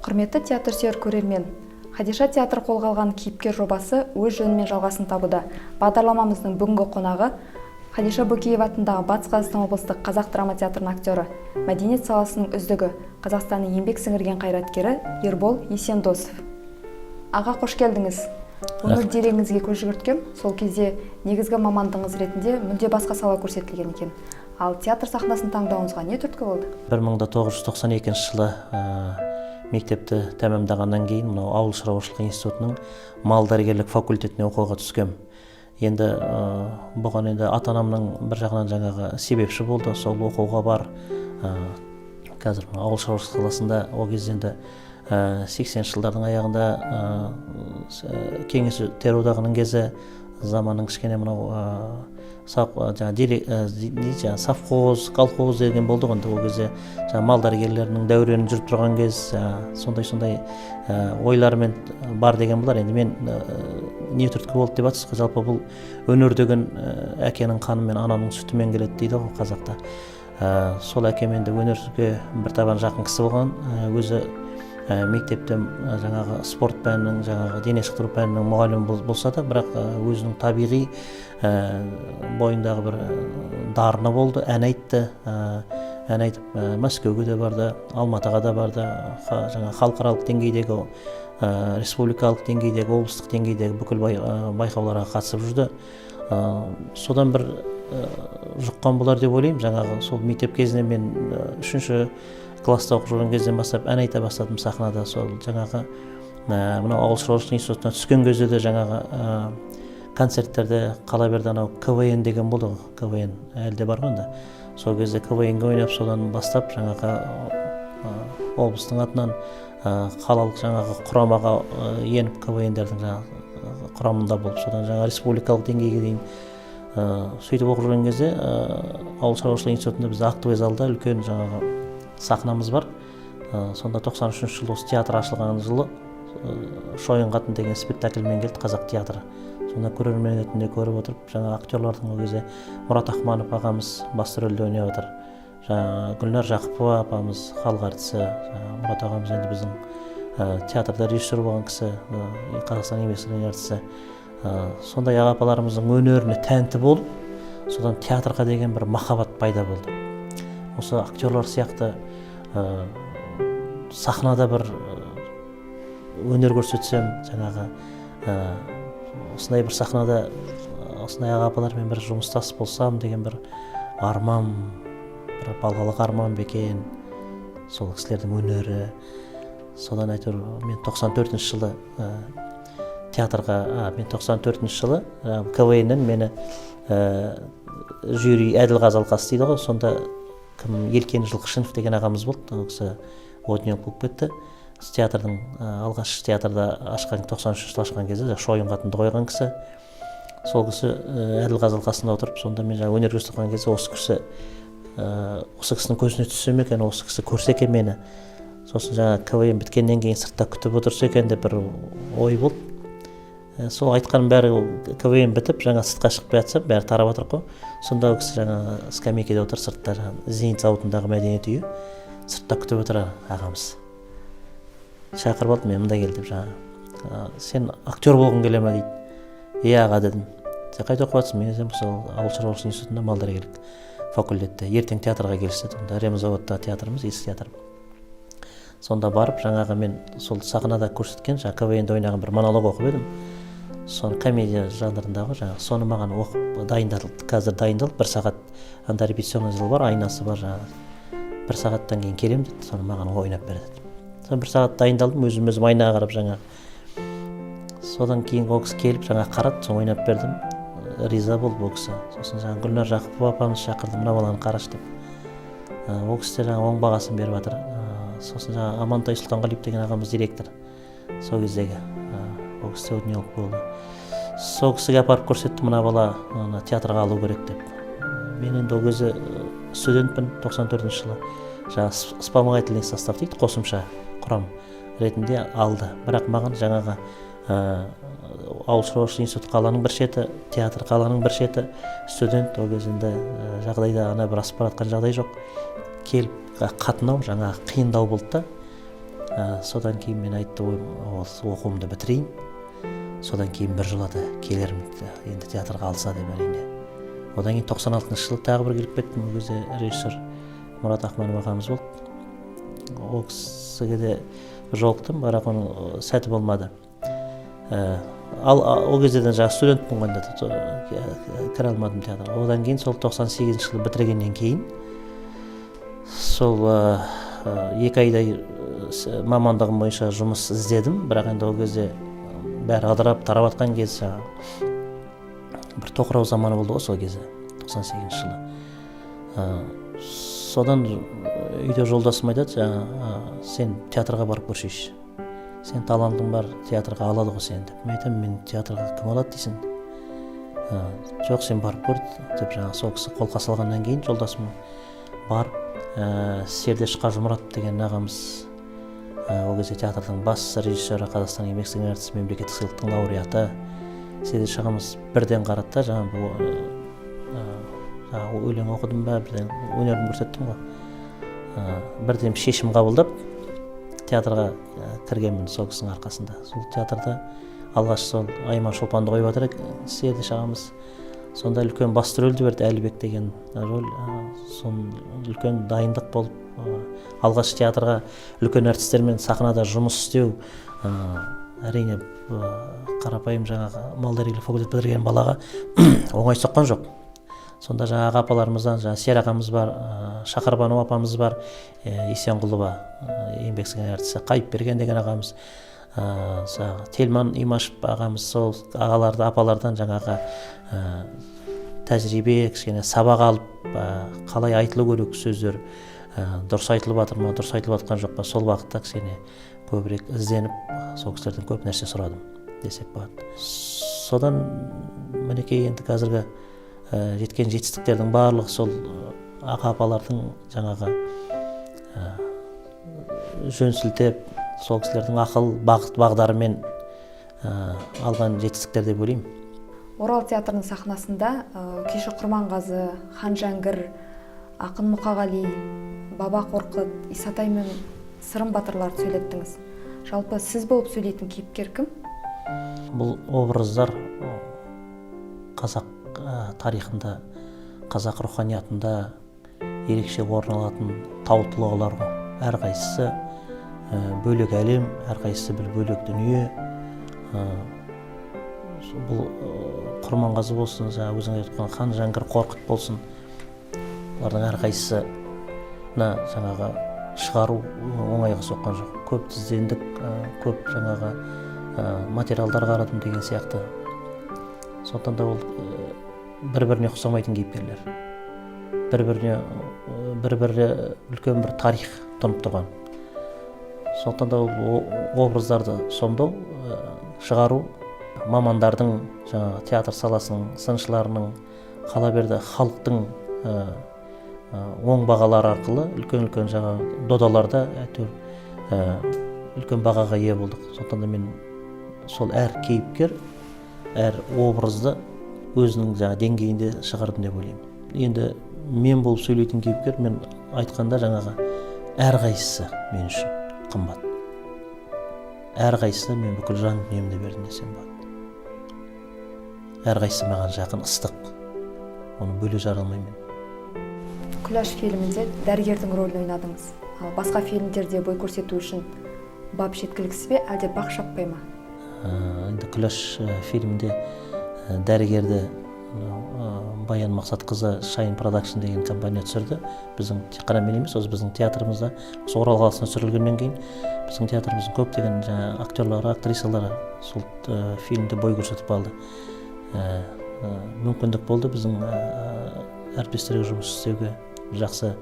Құрметті театр сүйер көрермен, Хадиша театр қолға алған кейіпкер жобасы өз жөнімен жалғасын табуда. Бағдарламамыздың бүгінгі қонағы Хадиша Бөкеева атындағы Батыс Қазақстан облыстық қазақ драма театрының актері, мәдениет саласының үздігі, Қазақстанның еңбек сіңірген қайраткері Ербол Есендосов. Аға, қош келдіңіз. Өмір дерегіңізге көз жүгірткем, сол кезде негізгі мамандығыңыз ретінде мүлде басқа сала көрсетілген екен. Ал театр сахнасын таңдауыңызға не түрткі болды? 1992 жылы мектепті тәмамдағаннан кейін ауыл шаруашылық институтының мал дәрігерлік факультетіне оқуға түскем. Енді бұған ата-анамның бір жағынан жаңағы себепші болды, сол оқуға бар. Қазір ауыл шаруашылық саласында ол кезде 80 жылдардың аяғында кеңес одағының кезі, заманның кішкене совхоз, колхоз деген болды ғой. Ол кезде мал дәрігерлерінің дәурені жүріп тұрған кез, сондай ойлармен бар деген болар. Енді мен не түрткі болды деп жатсыз, жалпы бұл өнер деген әкенің қанымен, ананың сүтімен келеді дейді ғой қазақта. Сол әкем енді өнерге бір табан жақын кісі болған, өзі мектепте жаңағы спорт пәнінің, жаңағы дене шынықтыру пәнінің мұғалімі болса да, бірақ өзінің табиғи бойындағы бір дарыны болды, ән айтты. Ән айтып Мәскеуге де барды, Алматыға да барды, жаңағы халықаралық деңгейдегі, республикалық деңгейдегі, облыстық деңгейдегі бүкіл байқауларға қатысып жүрді. Содан бір жұққан болар деп ойлаймын. Жаңағы сол мектеп кезінде мен 3-ші класста оқып жүрген кезден бастап ән айта бастадым сахнада. Сол жаңағы мынау ауыл шаруашылық институтына түскен кезде де жаңағы концерттерде қала берді, анау КВН деген болды ғой, КВН әлде бар ғой. Сол кезде КВН-ге ойнап, содан бастап жаңағы облыстың атынан қалалық жаңағы құрамаға еніп, КВН-дердің жаңағы құрамында болып, содан жаңағы республикалық деңгейге дейін сөйтіп оқып жүрген кезде ауыл шаруашылық институтында бізде актовый залда үлкен жаңағы сахнамыз бар. Сонда 93 жылы осы театр ашылған жылы Шойын қатын деген спектакльмен келді қазақ театры. Сонда көрермен ретінде көріп отырып, жаңа актерлардың ол кезде Мұрат Ахманов ағамыз басты рөлде ойнап отыр. Жаңа Гүлнар Жақыпова апамыз халық әртісі, Мұрат ағамыз енді біздің театрда режиссер болған кісі, Қазақстан еңбек сіңірген әртісі. Сондай аға-апаларымыздың өнеріне тәнті болып, содан театрға деген бір махаббат пайда болды. Осы актерлар сияқты сахнада бір өнер көрсетсем, жаңағы осындай бір сахнада осындай аға-апалармен бір жұмыстас болсам деген бір арман, бір балалық арман бекен, сол кісілердің өнері. Содан әйтеуір мен 94 жылы театрға, мен 94 жылы КВН-нен мені жюри Әділғазы дейді ғой, сонда Елкен Жылқышынов деген ағамыз болды, ол кісі отнен болып кетті. Театрдың алғаш театрда ашқан 93 жылы ашқан кезде Шойын қатынды қойған кісі. Сол кісі Әділғазы алқасында отырып, сонда мен өнер көрсеткен кезде осы кісінің көзіне түссем екен, осы кісі көрсе екен мені. Сосын жаңа КВН біткеннен кейін сыртта күтіп отырса екен деп бір ой болды. Сол айтқаным бәрі КВН бітіп, жаңа сыртқа шығып жатсам, бәрі тарап отыр қой. Сонда ол кісі жаңа скамейкеде отыр, сыртта Зенит зауытындағы мәдениет үйі. Сыртта күтіп отыр ағамыз. Шақырып алды, мен мында кел деп жаңа. Сен актер болғың келе ме дейді. Иә аға дедім. Сен қайда оқып жатсың? Мен сол ауыл шаруашылық институтында мал дәрігерлік факультетте. Ертең театрға келші деді. Онда Ремзаводта театрымыз, ескі театр. Сонда барып, жаңағы мен сол сахнада көрсеткен, жаңа КВН-де ойнаған бір монолог оқып едім. Соны комедия жанрындағы, жаңағы соны маған оқып дайындалды. Қазір дайындалып, 1 сағат анда репетиционный зал бар, айнасы бар жаңағы. 1 сағаттан кейін келем деді, соны маған ойнап бер деді. Соны 1 сағат дайындалдым, өзім айнаға қарап жаңағы. Содан кейін ол кісі келіп жаңағы қарады, соны ойнап бердім. Риза болды ол кісі. Сосын жаңағы Гүлнар Жақыпова апамыз шақырды, мына баланы қарашы деп. Ол кісі жаңағы оң бағасын беріп жатыр. Сосын жаңағы Амантай Сұлтанғалиев деген ағамыз директор. Сол кездегі ол кісі өтінелік болды. Сол кісіге апарып көрсетті, мына бала театрға алу керек деп. Мен енді ол кезде студентпін, 94 жылы. Жаңағы вспомогательный состав дейді, қосымша құрам ретінде алды. Бірақ маған жаңағы ауыл шаруашылық институты қаланың бір шеті, театр қаланың бір шеті, студент ол кезінде жағдайда ана бір асып баратқан жағдай жоқ. Келіп қатынау жаңағы қиындау болды да. Содан кейін мен айттым, оқуымды бітірейін, содан кейін біржолата келермін енді театрға алса деп әрине. Одан кейін 96 жылы тағы бір келіп кеттім. Ол кезде режиссер Мұрат Ахманов ағамыз болды. Ол кісіге де жолықтым, бірақ оның сәті болмады. Ал ол кезден жаңа студентпін ғой, кіре алмадым театрға. Одан кейін сол 98 жылы бітіргеннен кейін сол 2 айдай мамандығым бойынша жұмыс іздедім, бірақ енді ол кезде бәрі ыдырап тарап атқан кез, бір тоқырау заманы болды ғой сол кезде, 98 жылы. Содан үйде жолдасым айтады, сен театрға барып көрсейші. Сен талантың бар, театрға алады ғой сені деп. Мен айтамын, мен театрға кім алады дейсің? Жоқ, сен барып көр деп, сол кісі қолқа салғаннан кейін жолдасым барып, Сердеш Қажымұрат деген ағамыз, ол кезде театрдың бас режиссері, Қазақстан еңбек сіңірген артисі, мемлекеттік сыйлықтың лауреаты. Сердеш ағамыз бірден қарады да, өлең оқыдым ба, бірден өнерімді көрсеттім ғой. Бірден шешім қабылдап театрға кіргенмін сол кісінің арқасында. Сол театрда алғаш сол Айман Шолпанды қойып жатыр Сердеш ағамыз. Сонда үлкен басты рөлді берді, Әлібек деген рөл. Сон үлкен дайындық болып, алғаш театрға үлкен артистермен сахнада жұмыс істеу, әрине қарапайым жаңағы малдәрігерлік факультет бітірген балаға оңай соққан жоқ. Сонда жаңағы апаларымыздан, Сер ағамыз бар, Шақарбанова апамыз бар, Есенқұлова еңбек сіңірген артисі, Қайыпберген деген ағамыз, Телман Имашев ағамыз, сол ағаларды, апалардан жаңағы тәжірибе, кішкене сабақ алып, қалай айтылу керек сөздер, дұрыс айтылып жатыр ма, дұрыс айтылып жатқан жоқ па, сол уақытта кішкене көбірек ізденіп, сол кісілерден көп нәрсе сұрадым десек болады. Содан мінекей енді қазіргі жеткен жетістіктердің барлығы сол аға-апалардың жаңағы жөн сілтеп, сол кісілердің ақыл, бағыт, бағдарымен алған жетістіктер деп ойлаймын. Орал театрының сахнасында Күйші Құрманғазы, Хан Жәңгір, Ақын Мұқағали, Баба Қорқыт, Исатай мен Сырым батырларды сөйлеттіңіз. Жалпы сіз болып сөйлейтін кейіпкер кім? Бұл образдар қазақ тарихында, қазақ руханиятында ерекше орын алатын тау тұлғалар ғой. Әрқайсысы бөлек әлем, әрқайсысы бір бөлек дүние. Бұл Құрманғазы болсын, өзің айтқан Хан Жәңгір, Қорқыт болсын, олардың әрқайсысына жаңағы шығару оңайға соққан жоқ. Көп іздендік, көп жаңағы материалдар қарадым деген сияқты. Сондықтан да ол бір-біріне ұқсамайтын кейіпкерлер. Бір-біріне үлкен бір тарих тұнып тұрған. Сондықтан да ол образдарды сомдау, шығару, мамандардың, жаңағы театр саласының сыншыларының, қала берді халықтың оң бағалары арқылы үлкен жаңағы додаларда үлкен бағаға ие болдық. Сондықтан да мен сол әр кейіпкер, әр образды өзінің жаңа деңгейінде шығардым деп ойлаймын. Енді мен болып сөйлейтін кейіпкер, мен айтқанда жаңағы әрқайсысы мен үшін қымбат. Әрқайсысы мен бүкіл жан дүниемді бердім десем болады. Әрқайсысы маған жақын, ыстық. Оны бөле жара алмаймын. Күләш фильмінде дәрігердің рөлін ойнадыңыз. Ал басқа фильмдерде бой көрсету үшін бап жеткіліксіз бе, әлде бақ шаппай ма? Енді Күләш фильмінде дәрігерді Баян Мақсатқызы Шайын Продакшн деген компания түсірді. Біздің тек қана мен емес, біздің театрымызда, Орал қаласында түсірілгеннен кейін біздің театрымыздың көптеген актерлары, актрисалары сол фильмде бой көрсетіп қалды. Мүмкіндік болды біздің әріптестерге жұмыс істеуге, жақсы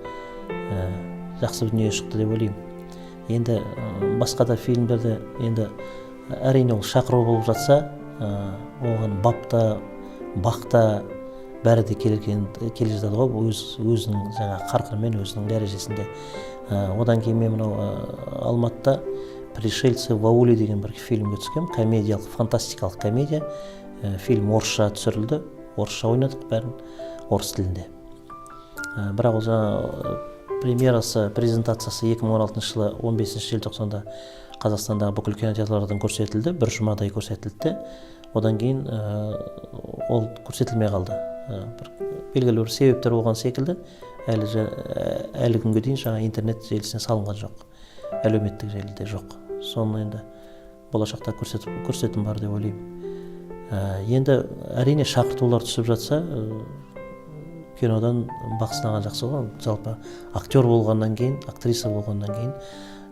дүние шықты деп ойлаймын. Енді басқа да фильмдерде енді әрине ол шақыру болып жатса, оған бапта, бақта бәрі де келе жатады ғой, өзінің жаңа қарқынымен, өзінің дәрежесінде. Одан кейін мен Алматыда «Пришельцы в ауле» деген бір фильмге түскем, комедиялық, фантастикалық комедия. Фильм орысша түсірілді, орысша ойнадық бәрін, орыс тілінде. Бірақ ол жаңа премьерасы, презентациясы 2016 жылы 15 желтоқсанда Қазақстандағы бүкіл кинотеатрлардан көрсетілді, бір жұмадай көрсетілді. Одан кейін ол көрсетілмей қалды. Белгілі бір себептер болған секілді, әлі күнге дейін жаңа интернет желісіне салынған жоқ, әлеуметтік желіде жоқ. Соны енді болашақта көрсетім бар деп ойлаймын. Енді әрине шақыртулар түсіп жатса, кинодан бақсынаған жақсы ғой. Жалпы актер болғаннан кейін, актриса болғаннан кейін,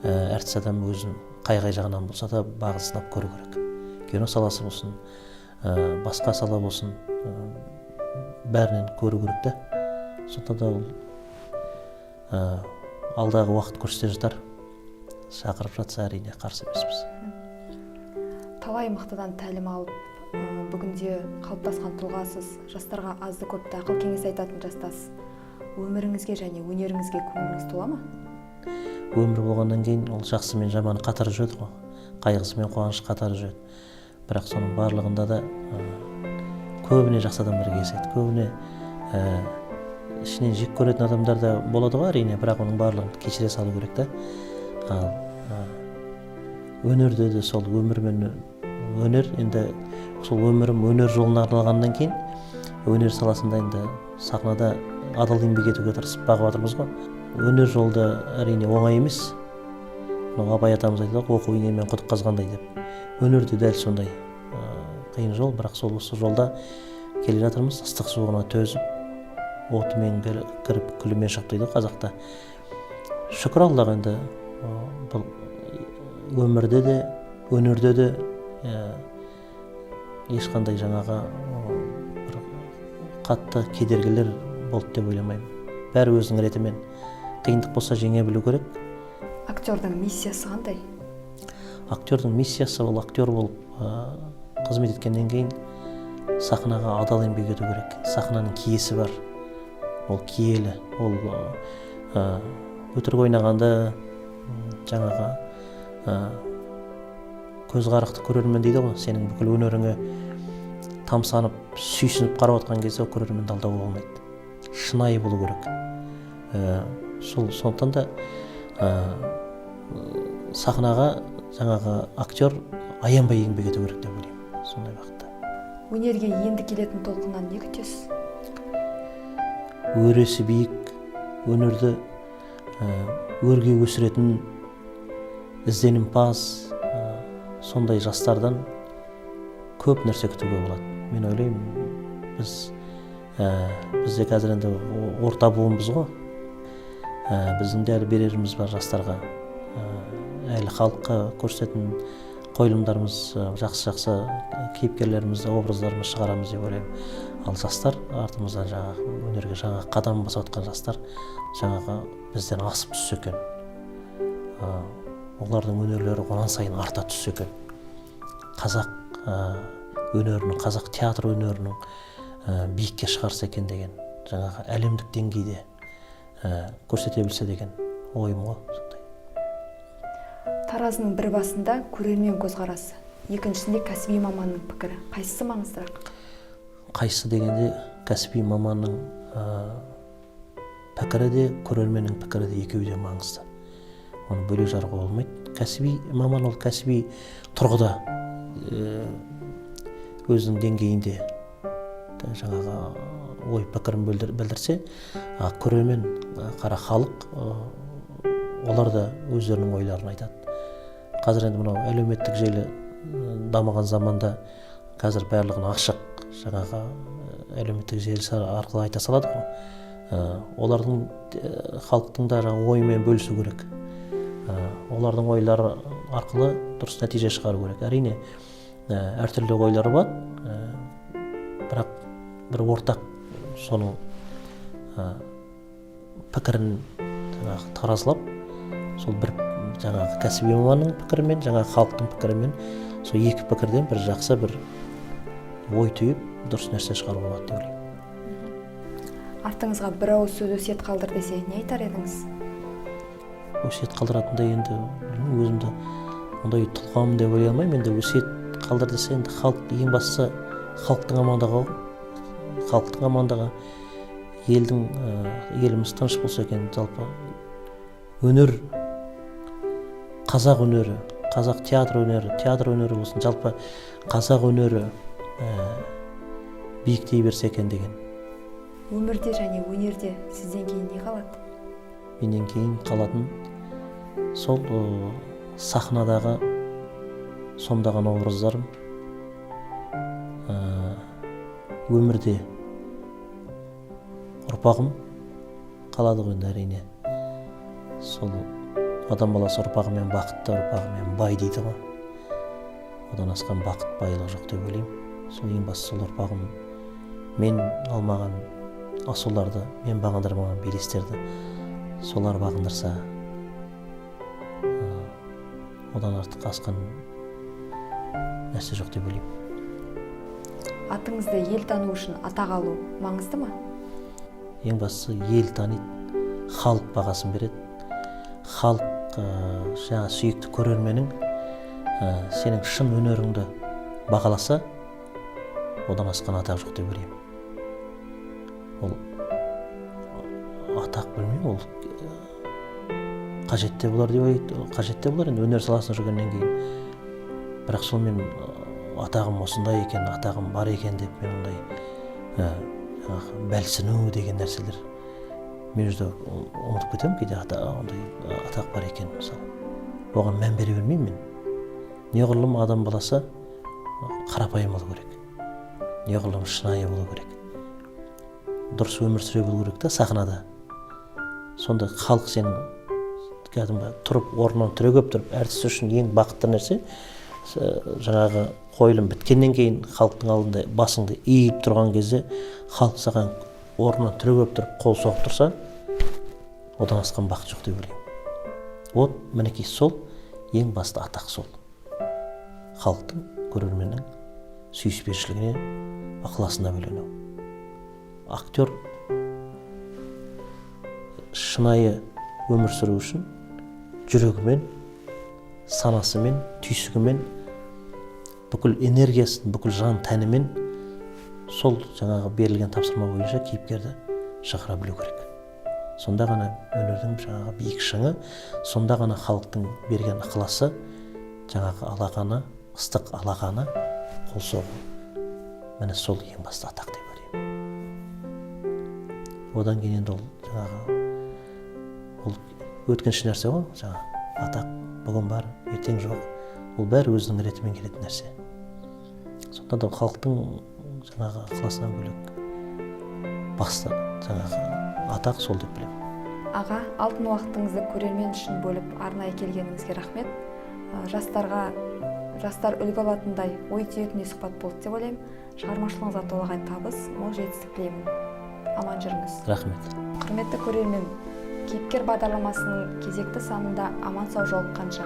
әртіс адам өзін қай жағынан болса да бағын сынап көру керек. Кино саласы болсын, басқа сала болсын, бәрінен көру керек та. Сонда да ол алдағы уақыт көрсете жатар. Шақырып жатса әрине қарсы емеспіз. Талай мықтыдан тәлім алып, бүгінде қалыптасқан тұлғасыз, жастарға азды көпті ақыл кеңес айтатын жастасыз. Өміріңізге және өнеріңізге көңіліңіз тола ма? Өмір болғаннан кейін ол жақсы мен жаманы қатар жүреді ғой. Қайғысы мен қуанышы қатар жүреді. Бірақ соның барлығында да көбіне жақсы адамдар кездеседі. Көбіне ішінен жек көретін адамдар да болады ғой әрине, бірақ оның барлығын кешіре салу керек та. Ал өнерде де сол өмір мен өнер, енді сол өмірім өнер жолына арналғаннан кейін өнер саласында енді сахнада адал еңбек етуге тырысып бағып жатырмыз ғой. Өнер жолда әрине оңай емес. Абай атамыз айтады, оқу инемен құдық қазғандай деп. Өнерде дәл сондай қиын жол, бірақ сол осы жолда келе жатырмыз. Ыстық суығына төзіп, отымен кіріп, күлімен шығып дейді қазақта. Шүкір Аллаға, енді бұл өмірде де, өнерде де ешқандай жаңағы бір қатты кедергілер болды деп ойламаймын. Бәрі өзінің ретімен. Қиындық болса жеңе білу керек. Актердің миссиясы қандай? Актердің миссиясы ол актер болып қызмет еткеннен кейін сахнаға адал еңбек ету керек. Сахнаның киесі бар. Ол киелі. Ол өтірік ойнағанда жаңағы көзқарақты көрермен дейді ғой. Сенің бүкіл өнеріңе тамсанып, сүйсініп қарап отқан кезде көрерменді алдауға болмайды. Шынайы болу керек. Сондықтан да сахнаға жаңағы актер аянбай еңбек ету керек деп ойлаймын. Сондай уақытта. Өнерге енді келетін толқыннан не күтесіз? Өресі биік, өнерді өрге өсіретін ізденімпаз, сондай жастардан көп нәрсе күтуге болады. Мен ойлаймын, бізде қазір енді орта буынбыз ғой. Біздің де әлі береріміз бар жастарға. Әлі халыққа көрсететін қойылымдарымыз, жақсы кейіпкерлерімізді, образдарымыз шығарамыз деп ойлаймын. Ал жастар артымыздан жаңағы өнерге жаңа қадам басып отқан жастар жаңағы бізден асып түссе екен. Олардың өнерлері онан сайын арта түссе екен. Қазақ өнерінің, қазақ театр өнерінің биікке шығарса екен деген, жаңағы әлемдік деңгейде көрсете білсе деген ойым ғой. Таразының бір басында көрермен көзқарасы, екіншісінде кәсіби маманның пікірі. Қайсысы маңыздырақ? Қайсысы дегенде кәсіби маманның пікірі де, көрерменнің пікірі де екеуі де маңызды. Оны бөлек жаруға болмайды. Кәсіби маман ол кәсіби тұрғыда өзінің деңгейінде жаңағы ой пікірін білдірсе, көрермен, қара халық, олар да өздерінің ойларын айтады. Қазір енді мынау әлеуметтік желі дамыған заманда қазір барлығын ашық жаңағы әлеуметтік желісі арқылы айта салады ғой. Олардың халықтың да жаңағы ойымен бөлісу керек. Олардың ойлары арқылы дұрыс нәтиже шығару керек. Әрине әртүрлі ойлары бар, бірақ бір ортақ соның пікірін таразылап, сол бір жаңағы кәсіби маманның пікірімен, жаңағы халықтың пікірімен, сол екі пікірден бір жақсы бір ой түйіп, дұрыс нәрсе шығару болады деп ойлаймын. Артыңызға бір ауыз сөз өсиет қалдыр десе, не айтар едіңіз? Өсиет қалдыратындай енді өзімді ондай тұлғамын деп ойлай алмаймын. Енді өсиет қалдыр десе, енді халық ең бастысы халықтың амандығы, еліміз тыныш болса екен, жалпы өнер, қазақ өнері, қазақ театр өнері болсын, жалпы қазақ өнері биіктей берсе екен деген. Өмірде және өнерде сізден кейін не қалады? Менен кейін қалатын сол сахнадағы сомдаған образдарым, өмірде ұрпағым қалады ғой, әрине. Сол адам баласы ұрпағымен бақытты, ұрпағымен бай дейді ғой. Одан асқан бақыт, байлық жоқ деп ойлаймын. Сол ең бастысы сол ұрпағым мен алмаған асуларды, мен бағындырмаған белестерді солар бағындырса, одан артық асқан нәрсе жоқ деп ойлаймын. Атыңызды ел тану үшін атақ алу маңызды ма? Ең бастысы ел таниды, халық бағасын береді. Халық жаңа сүйікті көрерменің сенің шын өнеріңді бағаласа, одан асқан атақ жоқ деп ойлаймын. Ол атақ білмеймін, ол қажет те болар деп ойлайды, қажет те болар енді өнер саласында жүргеннен кейін. Бірақ сол мен атағым осындай екен, атағым бар екен деп мен ондай бәлсіну деген нәрселер мен жүзде ұмытып кетемін кейде, ондай атақ бар екен мысалы. Оған мән бере бермеймін мен. Неғұрлым адам баласы қарапайым болу керек. Неғұрлым шынайы болу керек. Дұрыс өмір сүре білу керек та сахнада. Сонда халық сенің кәдімгі тұрып, орнынан түрегеп тұрып, әртіс үшін ең бақытты нәрсе жаңағы қойылым біткеннен кейін халықтың алдында басыңды иіп тұрған кезде халық саған орнынан түрегеп тұрып қол соғып тұрса, одан асқан бақыт жоқ деп ойлаймын. Вот мінекей сол ең басты атақ сол. Халықтың, көрерменнің сүйіспеншілігіне, ықыласына бөлену. Актер шынайы өмір сүру үшін жүрегімен, санасымен, түйсігімен, бүкіл энергиясын, бүкіл жан тәнімен сол жаңағы берілген тапсырма бойынша кейіпкерді шығара білу керек. Сонда ғана өнердің жаңағы биік шыңы, сонда ғана халықтың берген ықыласы, жаңағы алақаны, ыстық алақаны, қол соғу. Міне сол ең басты атақ деп ойлаймын. Одан кейін енді ол жаңағы ол өткінші нәрсе ғой, жаңағы атақ бүгін бар, ертең жоқ. Ол бәрі өзінің ретімен келетін нәрсе. Сонда да халықтың жаңағы ықыласынан бөлек басты жаңағы атақ сол деп білемін. Аға, алтын уақытыңызды көрермен үшін бөліп арнайы келгеніңізге рахмет. Жастар үлгі алатындай ой түйетіндей сұхбат болды деп ойлаймын. Шығармашылығыңызға толағай табыс, мол жетістік тілеймін. Аман жүріңіз. Рахмет. Құрметті көрермен, кейіпкер бағдарламасының кезекті санында аман сау жолыққанша.